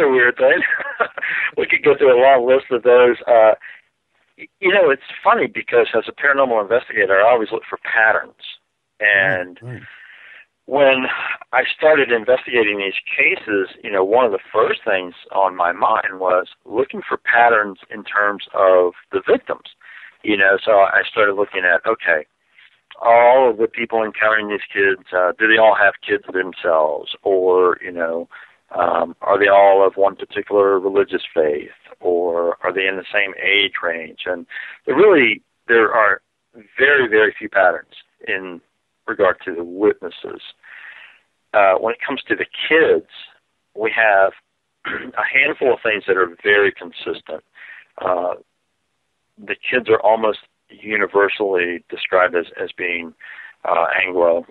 another weird thing. We could go through a long list of those. It's funny because as a paranormal investigator, I always look for patterns. And when I started investigating these cases, one of the first things on my mind was looking for patterns in terms of the victims. So I started looking at, okay, all of the people encountering these kids, do they all have kids themselves? Or, are they all of one particular religious faith? Or are they in the same age range? And there are very, very few patterns in regard to the witnesses. When it comes to the kids, we have a handful of things that are very consistent. The kids are almost universally described as being Anglo.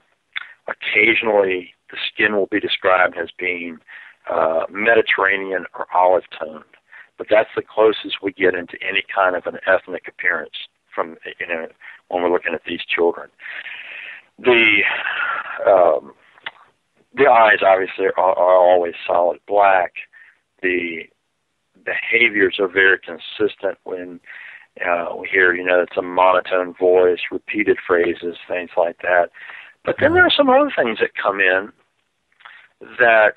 Occasionally, the skin will be described as being Mediterranean or olive-toned. But that's the closest we get into any kind of an ethnic appearance from, when we're looking at these children. The eyes obviously are always solid black. The behaviors are very consistent when we hear, it's a monotone voice, repeated phrases, things like that. But then there are some other things that come in that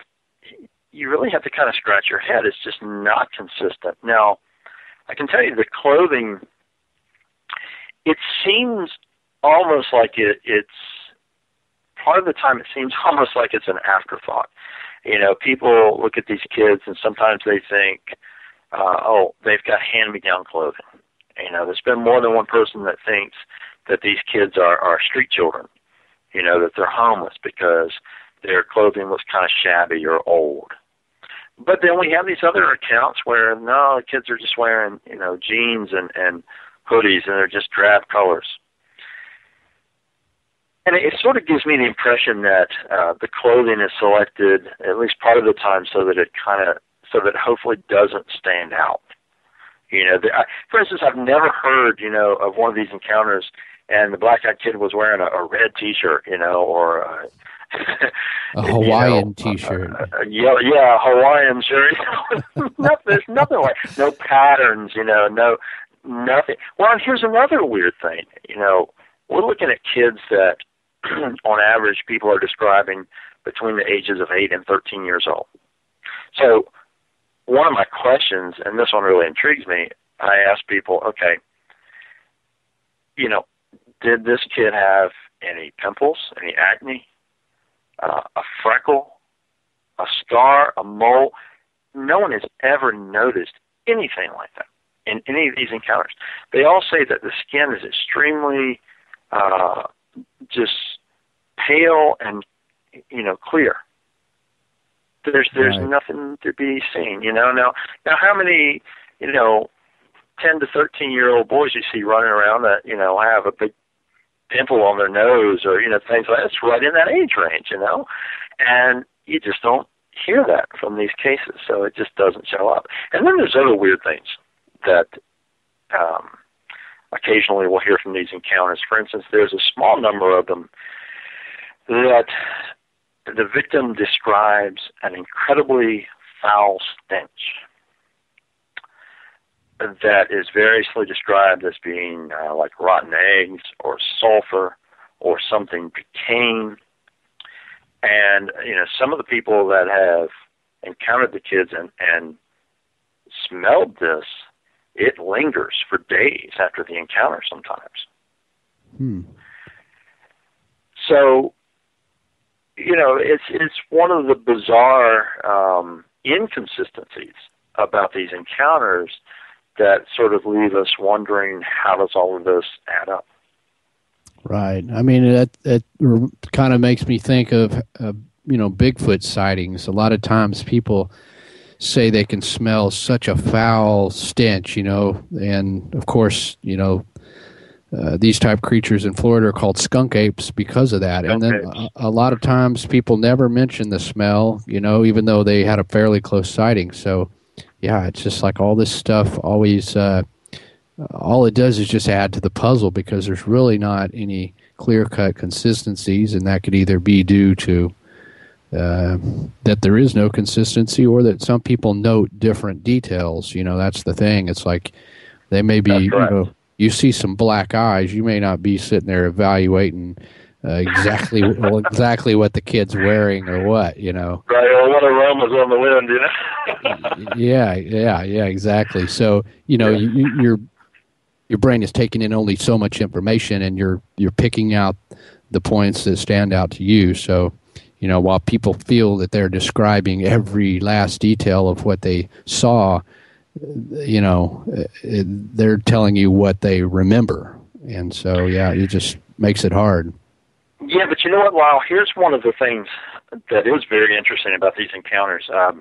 you really have to kind of scratch your head. It's just not consistent. Now, I can tell you the clothing, it seems almost like it's, part of the time it seems almost like it's an afterthought. People look at these kids and sometimes they think, they've got hand-me-down clothing. There's been more than one person that thinks that these kids are street children, that they're homeless because their clothing looks kind of shabby or old. But then we have these other accounts where, no, the kids are just wearing, jeans and hoodies, and they're just drab colors. And it sort of gives me the impression that the clothing is selected at least part of the time so that it hopefully doesn't stand out. For instance, I've never heard, of one of these encounters and the black-eyed kid was wearing a red T-shirt, or a Hawaiian T-shirt. Yeah, Hawaiian shirt. There's nothing like, no patterns, no nothing. Well, and here's another weird thing. We're looking at kids that, on average, people are describing between the ages of 8 and 13 years old. So one of my questions, and this one really intrigues me, I ask people, okay, did this kid have any pimples, any acne, a freckle, a scar, a mole? No one has ever noticed anything like that in any of these encounters. They all say that the skin is extremely just pale and, clear. There's right. Nothing to be seen, Now how many, 10 to 13-year-old boys you see running around that, have a big pimple on their nose or, things like that? It's right in that age range, And you just don't hear that from these cases, so it just doesn't show up. And then there's other weird things that occasionally we'll hear from these encounters. For instance, there's a small number of them that the victim describes an incredibly foul stench that is variously described as being like rotten eggs or sulfur or something decaying. And, some of the people that have encountered the kids and smelled this, it lingers for days after the encounter sometimes. So, it's one of the bizarre inconsistencies about these encounters that sort of leave us wondering, how does all of this add up? Right. I mean, that kind of makes me think of, Bigfoot sightings. A lot of times people say they can smell such a foul stench, and of course, these type creatures in Florida are called skunk apes because of that. And then a lot of times people never mention the smell, even though they had a fairly close sighting. So, yeah, it's just like all this stuff always, all it does is just add to the puzzle because there's really not any clear-cut consistencies, and that could either be due to that there is no consistency, or that some people note different details. That's the thing. It's like they may be, you see some black eyes, you may not be sitting there evaluating exactly what the kid's wearing or what, Right, or what aroma's on the wind, Yeah, exactly. So, your brain is taking in only so much information, and you're picking out the points that stand out to you. So, while people feel that they're describing every last detail of what they saw, they're telling you what they remember. And so, it just makes it hard. Yeah, but you know what, Lyle? Here's one of the things that is very interesting about these encounters. I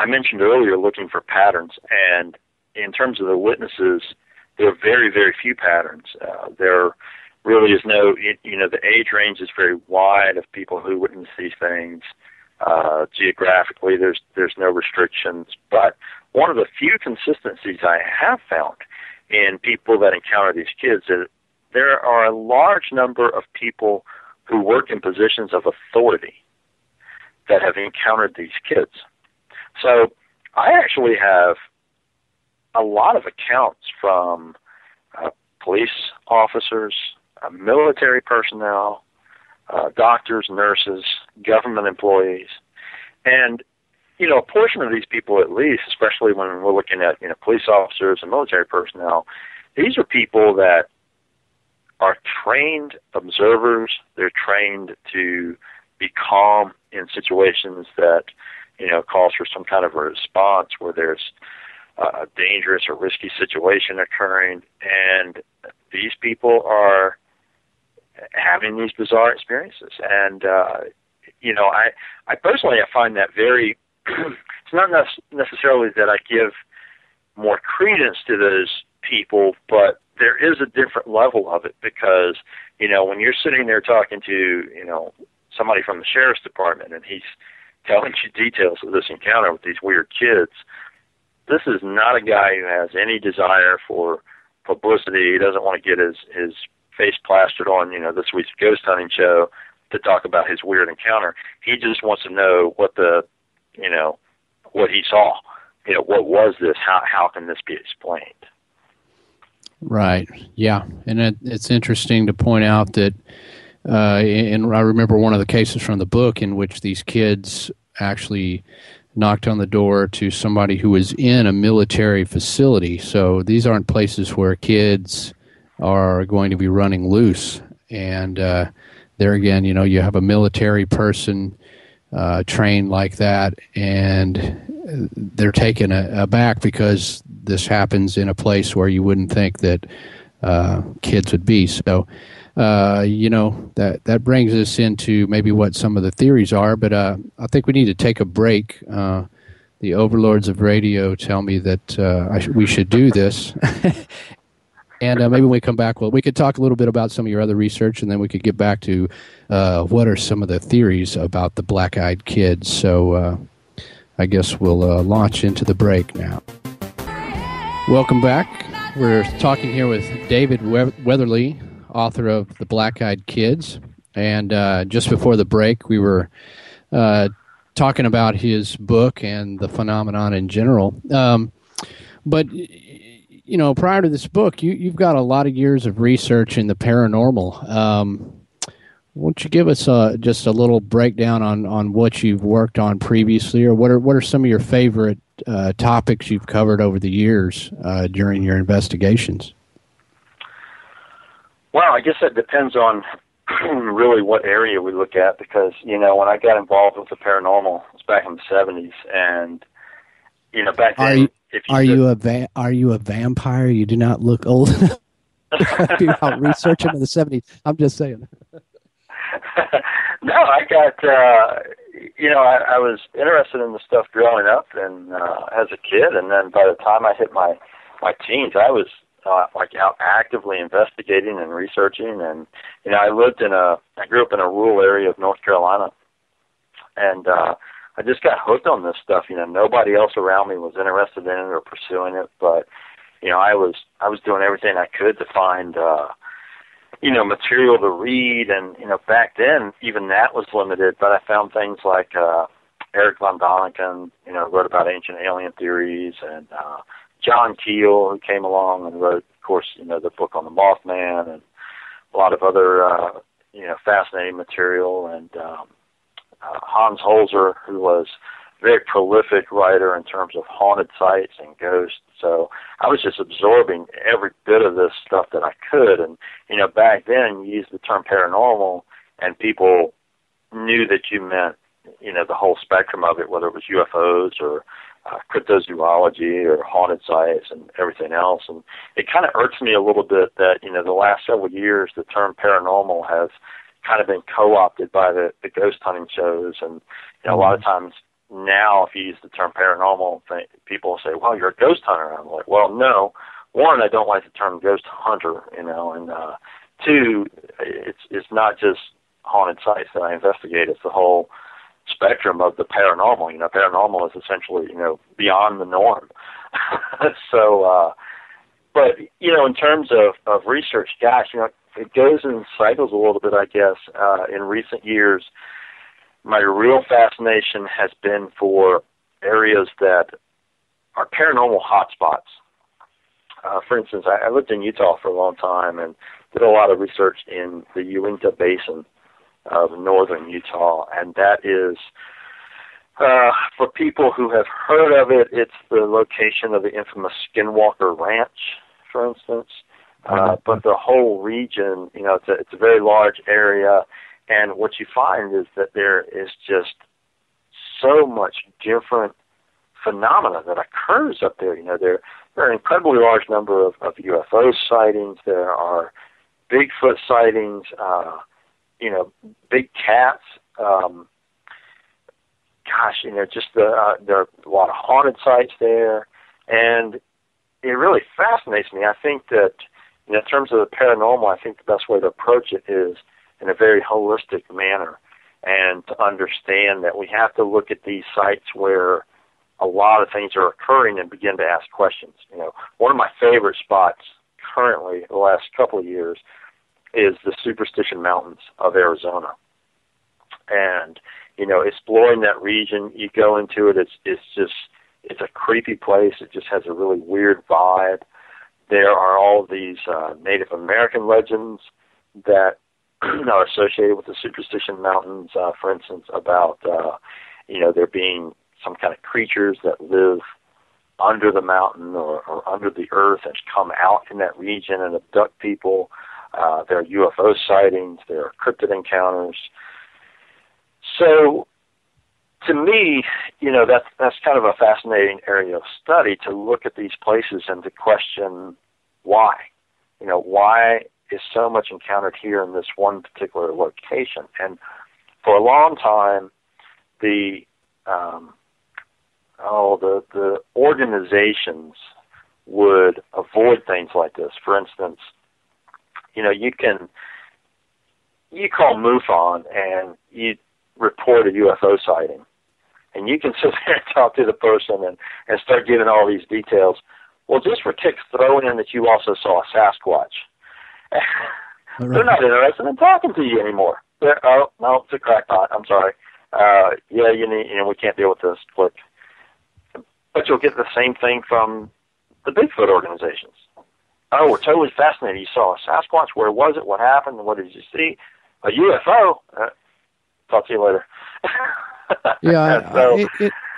mentioned earlier looking for patterns, and in terms of the witnesses, there are very, very few patterns. There really is no, the age range is very wide of people who witness these things. Geographically, there's no restrictions. But one of the few consistencies I have found in people that encounter these kids is there are a large number of people who work in positions of authority that have encountered these kids. So I actually have a lot of accounts from police officers, military personnel, doctors, nurses, government employees, and a portion of these people, at least, especially when we're looking at police officers and military personnel, these are people that are trained observers. They're trained to be calm in situations that calls for some kind of a response where there's a dangerous or risky situation occurring, and these people are having these bizarre experiences. And I personally find that very it's not necessarily that I give more credence to those people, but there is a different level of it, because when you're sitting there talking to somebody from the sheriff's department and he's telling you details of this encounter with these weird kids, this is not a guy who has any desire for publicity. He doesn't want to get his face plastered on this week's ghost hunting show to talk about his weird encounter. He just wants to know what he saw. What was this? How can this be explained? Right. Yeah. And it's interesting to point out that, and I remember one of the cases from the book in which these kids actually knocked on the door to somebody who was in a military facility. So these aren't places where kids are going to be running loose. And there again, you have a military person trained like that, and they're taken aback because this happens in a place where you wouldn't think that kids would be. So, that brings us into maybe what some of the theories are, but I think we need to take a break. The overlords of radio tell me that we should do this. And maybe when we come back, we could talk a little bit about some of your other research, and then we could get back to what are some of the theories about the black-eyed kids. So I guess we'll launch into the break now. Welcome back. We're talking here with David Weatherly, author of The Black-Eyed Kids. And just before the break, we were talking about his book and the phenomenon in general. But prior to this book, you've got a lot of years of research in the paranormal. Won't you give us just a little breakdown on what you've worked on previously, or what are some of your favorite topics you've covered over the years during your investigations? Well, I guess that depends on really what area we look at, because when I got involved with the paranormal, it was back in the 70s, and back then. Are you a vampire? You do not look old enough to be out researching in the 70s. I'm just saying. No, I got, I was interested in the stuff growing up and as a kid, and then by the time I hit my teens, I was out actively investigating and researching, and I grew up in a rural area of North Carolina, and I just got hooked on this stuff. Nobody else around me was interested in it or pursuing it, but I was doing everything I could to find material to read, and back then even that was limited. But I found things like Eric von Däniken, wrote about ancient alien theories, and John Keel, who came along and wrote, of course, the book on the Mothman, and a lot of other fascinating material, and Hans Holzer, who was a very prolific writer in terms of haunted sites and ghosts. So I was just absorbing every bit of this stuff that I could. And, back then you used the term paranormal and people knew that you meant, the whole spectrum of it, whether it was UFOs or cryptozoology or haunted sites and everything else. And it kind of irks me a little bit that, the last several years the term paranormal has kind of been co-opted by the ghost hunting shows. And a lot of times now, if you use the term paranormal, people say, well, you're a ghost hunter. I'm like, well, no. One, I don't like the term ghost hunter, and two, it's not just haunted sites that I investigate. It's the whole spectrum of the paranormal. Paranormal is essentially, beyond the norm. So, but, in terms of research, gosh, it goes in cycles a little bit, I guess. In recent years, my real fascination has been for areas that are paranormal hotspots. For instance, I lived in Utah for a long time and did a lot of research in the Uinta Basin of northern Utah, and that is, for people who have heard of it, it's the location of the infamous Skinwalker Ranch, for instance. But the whole region, it's a very large area. And what you find is that there is just so much different phenomena that occurs up there. There are an incredibly large number of UFO sightings. There are Bigfoot sightings, big cats. There are a lot of haunted sites there. And it really fascinates me. I think that, in terms of the paranormal, I think the best way to approach it is in a very holistic manner, and to understand that we have to look at these sites where a lot of things are occurring and begin to ask questions. One of my favorite spots currently, the last couple of years, is the Superstition Mountains of Arizona. And, exploring that region, you go into it, it's a creepy place. It just has a really weird vibe. There are all these Native American legends that are associated with the Superstition Mountains, for instance, about, there being some kind of creatures that live under the mountain or under the earth and come out in that region and abduct people. There are UFO sightings. There are cryptid encounters. So, to me, that's kind of a fascinating area of study, to look at these places and to question why. Why is so much encountered here in this one particular location? And for a long time, the organizations would avoid things like this. For instance, you call MUFON and you report a UFO sighting, and you can sit there and talk to the person and start giving all these details. Well, just for kicks, throw in that you also saw a Sasquatch. Right. They're not interested in talking to you anymore. Oh, no, it's a crackpot. I'm sorry. We can't deal with this. Click. But you'll get the same thing from the Bigfoot organizations. Oh, we're totally fascinated. You saw a Sasquatch. Where was it? What happened? What did you see? A UFO. Talk to you later. Yeah, so,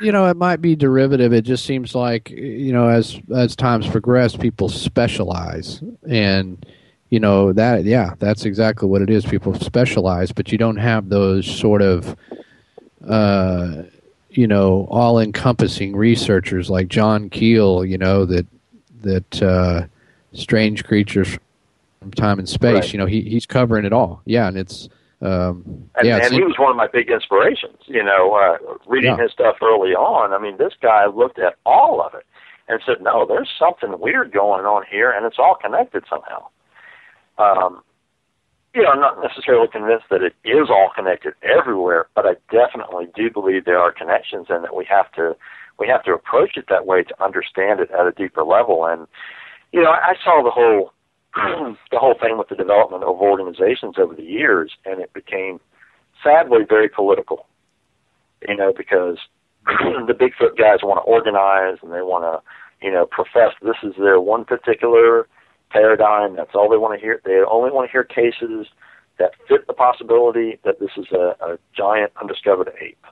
it might be derivative. It just seems like, as times progress, people specialize, and that's exactly what it is. People specialize, but you don't have those sort of all-encompassing researchers like John Keel, that strange creatures from time and space. Right. He's covering it all. Yeah, and it's and he was one of my big inspirations. Reading his stuff early on. I mean, this guy looked at all of it and said, "No, there's something weird going on here, and it's all connected somehow." I'm not necessarily convinced that it is all connected everywhere, but I definitely do believe there are connections, and that we have to approach it that way to understand it at a deeper level. And I saw the whole the whole thing with the development of organizations over the years, and it became, sadly, very political. Because the Bigfoot guys want to organize, and they want to, profess this is their one particular paradigm. That's all they want to hear. They only want to hear cases that fit the possibility that this is a giant undiscovered ape.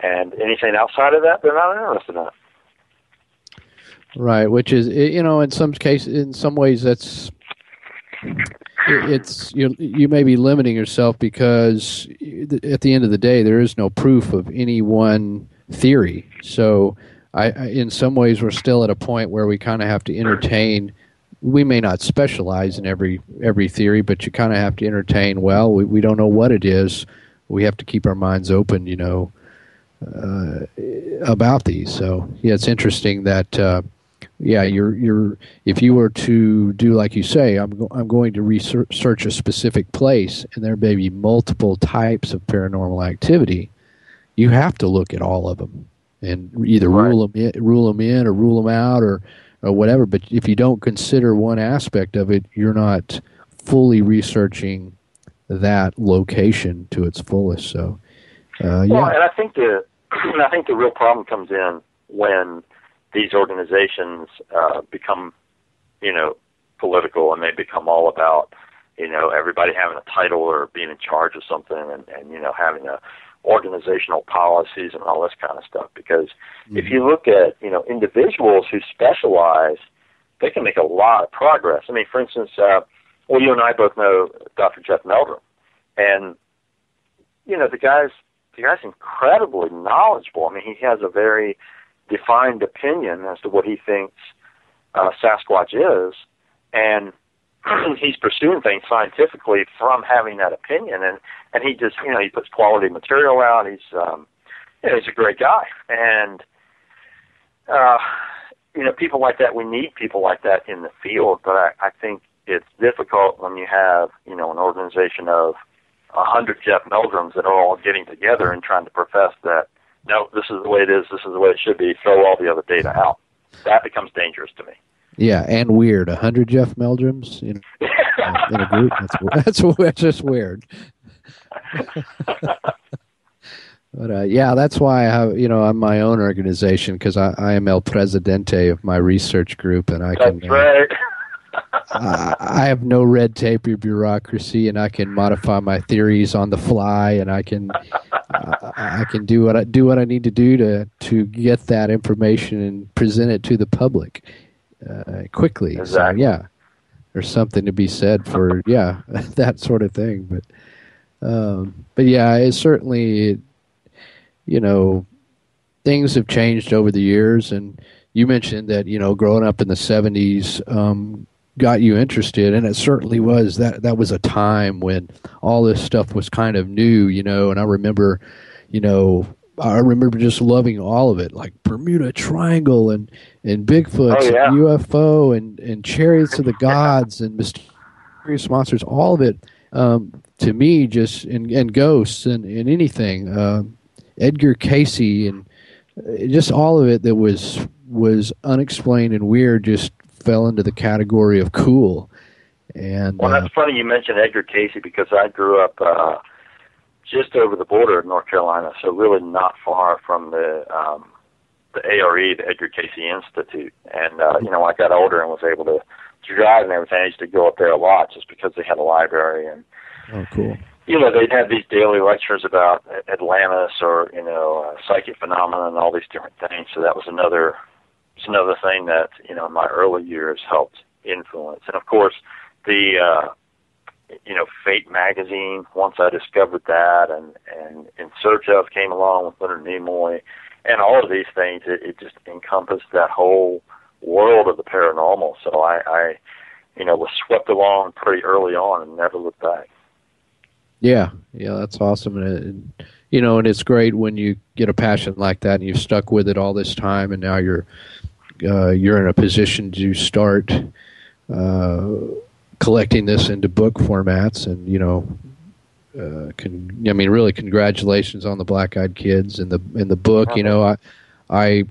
And anything outside of that, they're not interested in it. Right, which is, in some cases, in some ways, you may be limiting yourself, because at the end of the day, there is no proof of any one theory. So, in some ways, we're still at a point where we kind of have to entertain. We may not specialize in every theory, but you kind of have to entertain. Well, we don't know what it is. We have to keep our minds open, about these. So, yeah, it's interesting that. You're if you were to do like you say, I'm going to research a specific place, and there may be multiple types of paranormal activity. You have to look at all of them and either rule them in or rule them out or whatever. But if you don't consider one aspect of it, you're not fully researching that location to its fullest. So, Well, and I think the real problem comes in when these organizations become, political, and they become all about, everybody having a title or being in charge of something, and having organizational policies and all this kind of stuff. Because if you look at, individuals who specialize, they can make a lot of progress. I mean, for instance, you and I both know Dr. Jeff Meldrum, and the guy's incredibly knowledgeable. I mean, he has a very defined opinion as to what he thinks Sasquatch is, and he's pursuing things scientifically from having that opinion, and he just, he puts quality material out. He's a great guy, and people like that, we need people like that in the field, but I think it's difficult when you have, an organization of 100 Jeff Meldrums that are all getting together and trying to profess that, no, this is the way it is, this is the way it should be, throw all the other data out. That becomes dangerous to me. Yeah, and weird. 100 Jeff Meldrums in a group? That's just weird. But, that's why I have, I'm my own organization, because I am El Presidente of my research group, and That's right. I have no red tape or bureaucracy, and I can modify my theories on the fly, and I can do what I need to do to get that information and present it to the public quickly. Exactly. So there's something to be said for that sort of thing. But it's certainly things have changed over the years, and you mentioned that growing up in the 70s got you interested, and it certainly was. That was a time when all this stuff was kind of new, and I remember just loving all of it, like Bermuda Triangle and Bigfoot and UFO and Chariots of the Gods and mysterious monsters, all of it to me just and ghosts and anything, Edgar Casey and just all of it that was unexplained and weird just fell into the category of cool. And that's funny you mentioned Edgar Casey, because I grew up just over the border of North Carolina, so really not far from the ARE, the Edgar Casey Institute. And when I got older and was able to drive and everything, I used to go up there a lot just because they had a library. And oh, cool. They'd have these daily lectures about Atlantis or psychic phenomena and all these different things. So that was another thing that in my early years helped influence. And of course, the Fate magazine. Once I discovered that, and In Search Of came along with Leonard Nimoy, and all of these things, it just encompassed that whole world of the paranormal. So I was swept along pretty early on and never looked back. Yeah, that's awesome. And it's great when you get a passion like that and you've stuck with it all this time, and now you're in a position to start collecting this into book formats. And really congratulations on the Black Eyed Kids and the book. I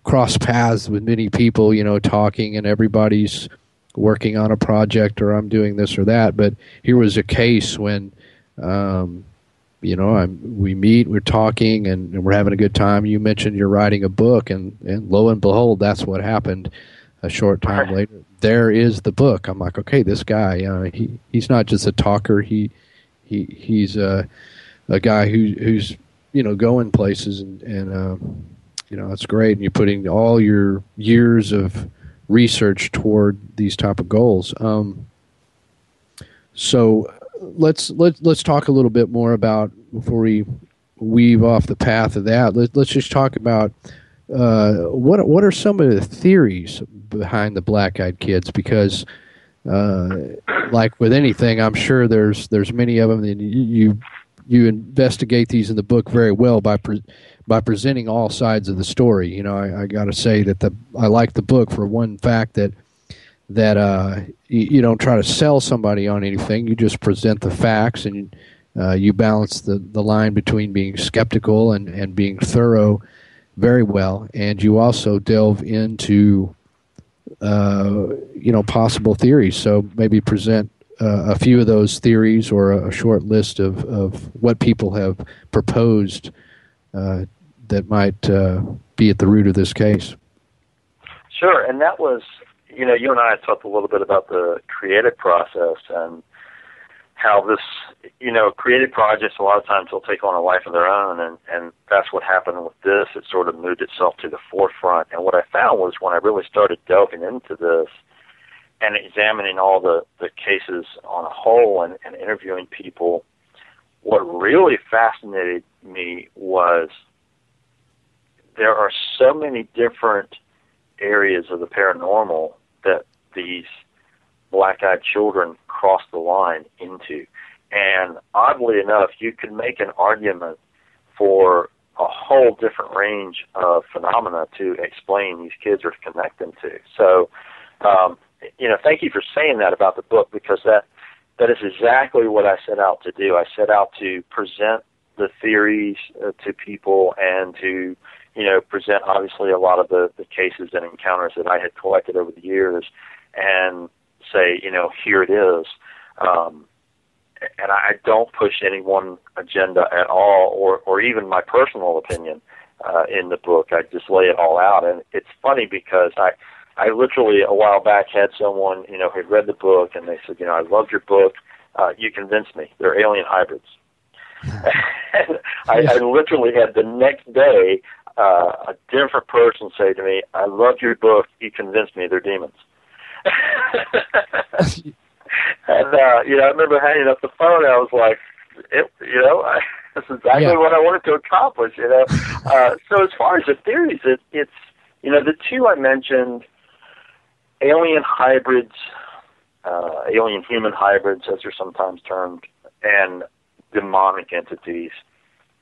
cross paths with many people, talking, and everybody's working on a project or I'm doing this or that. But here was a case when, we meet, we're talking, and we're having a good time. You mentioned you're writing a book, and lo and behold, that's what happened. A short time later, there is the book. I'm like, okay, this guy, he's not just a talker. He's a guy who's going places, and that's great. And you're putting all your years of research toward these type of goals. So let's talk a little bit more about, before we weave off the path of that. Let's just talk about what are some of the theories behind the black-eyed kids, because like with anything, I'm sure there's many of them, and you investigate these in the book very well by presenting all sides of the story. I got to say that I like the book for one fact that you don't try to sell somebody on anything. You just present the facts, and you balance the line between being skeptical and being thorough very well. And you also delve into possible theories. So maybe present a few of those theories, or a short list of what people have proposed that might be at the root of this case. Sure, and that was, you and I had talked a little bit about the creative process and how this, creative projects a lot of times will take on a life of their own, and that's what happened with this. It sort of moved itself to the forefront. And what I found was, when I really started delving into this and examining all the cases on a whole and interviewing people, what really fascinated me was there are so many different areas of the paranormal that these black-eyed children cross the line into. And oddly enough, you can make an argument for a whole different range of phenomena to explain these kids or to connect them to. So, thank you for saying that about the book, because that is exactly what I set out to do. I set out to present the theories to people, and to present obviously a lot of the cases and encounters that I had collected over the years, and say, here it is. And I don't push any one agenda at all, or even my personal opinion in the book. I just lay it all out. And it's funny because I literally a while back had someone, had read the book, and they said, I loved your book. You convinced me. They're alien hybrids. And I literally had the next day a different person say to me, I loved your book. You convinced me they're demons. And, I remember hanging up the phone. I was like, this is exactly what I wanted to accomplish, So as far as the theories, it's the two I mentioned, alien hybrids, alien-human hybrids, as they're sometimes termed, and demonic entities,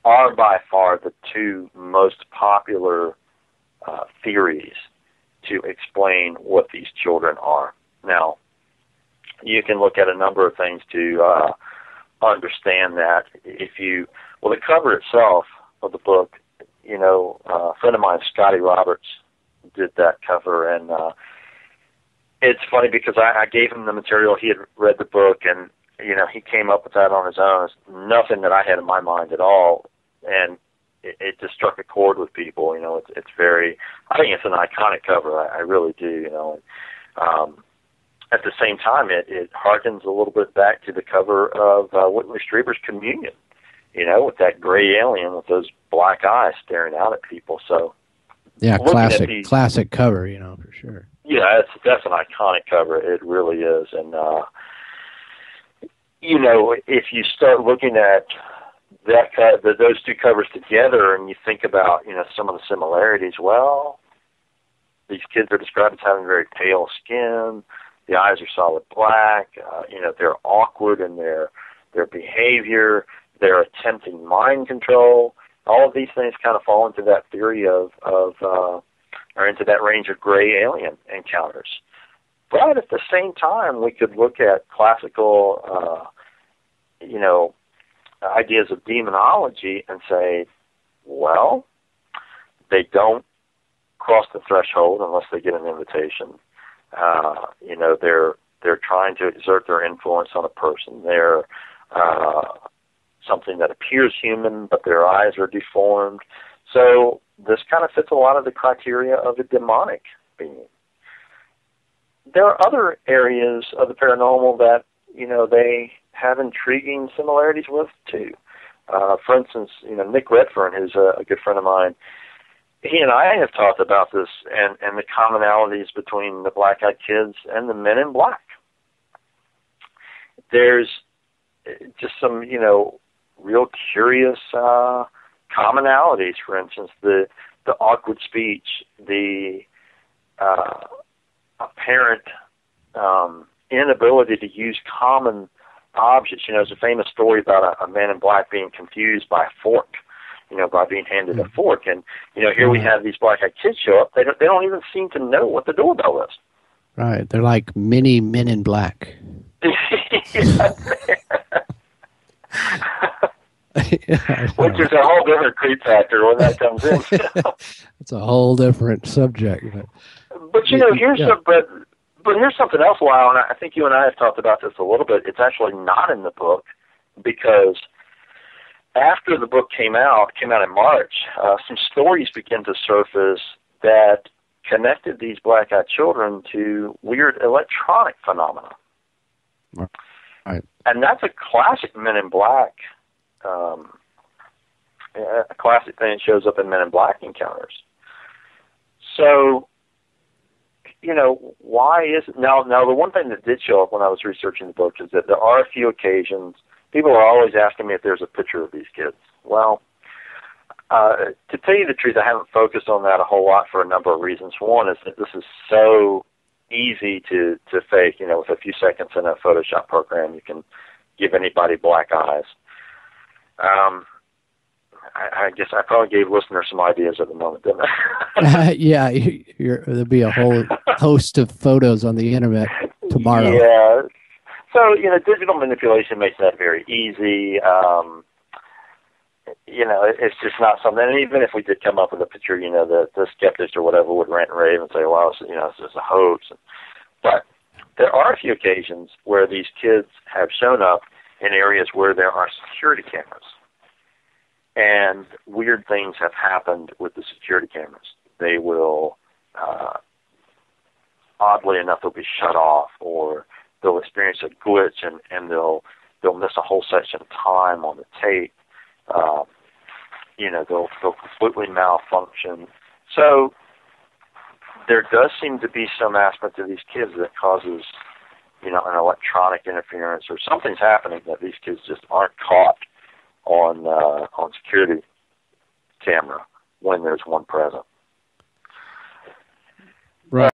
are by far the two most popular theories to explain what these children are. Now, you can look at a number of things to understand that. The cover itself of the book, a friend of mine, Scotty Roberts, did that cover, and it's funny because I gave him the material. He had read the book, and he came up with that on his own. It's nothing that I had in my mind at all, and it just struck a chord with people. It's very, I think it's an iconic cover. I really do. At the same time, it harkens a little bit back to the cover of Whitley Strieber's Communion, with that gray alien with those black eyes staring out at people. So, yeah, classic cover, for sure. Yeah, that's an iconic cover. It really is. And, if you start looking at those two covers together, and you think about, some of the similarities, well, these kids are described as having very pale skin. The eyes are solid black. They're awkward in their behavior. They're attempting mind control. All of these things kind of fall into that theory or into that range of gray alien encounters. But at the same time, we could look at classical, ideas of demonology and say, well, they don't cross the threshold unless they get an invitation. They're trying to exert their influence on a person. They're something that appears human, but their eyes are deformed. So this kind of fits a lot of the criteria of a demonic being. There are other areas of the paranormal that, they have intriguing similarities with, too. For instance, Nick Redfern, who's a good friend of mine, he and I have talked about this and the commonalities between the Black-Eyed Kids and the Men in Black. There's just some, real curious commonalities. For instance, the awkward speech, the apparent inability to use common objects. There's a famous story about a man in black being confused by a fork, by being handed a fork. And, here we have these Black-Eyed Kids show up. They don't even seem to know what the doorbell is. Right. They're like mini Men in Black. Which is a whole different creep factor when that comes in. It's a whole different subject. But here's something else, Lyle, and I think you and I have talked about this a little bit. It's actually not in the book because after the book came out in March, some stories began to surface that connected these black-eyed children to weird electronic phenomena. Right. And that's a classic Men in Black, a classic thing that shows up in Men in Black encounters. So, why is it? Now, the one thing that did show up when I was researching the book is that there are a few occasions, people are always asking me if there's a picture of these kids. Well, to tell you the truth, I haven't focused on that a whole lot for a number of reasons. One is that this is so easy to fake. With a few seconds in a Photoshop program, you can give anybody black eyes. I guess I probably gave listeners some ideas at the moment, didn't I? Yeah, there'll be a whole host of photos on the internet tomorrow. Yeah. So, digital manipulation makes that very easy. It's just not something, and even if we did come up with a picture, the skeptics or whatever would rant and rave and say, well, this is a hoax. But there are a few occasions where these kids have shown up in areas where there are security cameras. And weird things have happened with the security cameras. They will, oddly enough, they'll be shut off, or they'll experience a glitch, and they'll miss a whole section of time on the tape. They'll completely malfunction. So there does seem to be some aspect of these kids that causes, an electronic interference, or something's happening that these kids just aren't caught on security camera when there's one present. Right.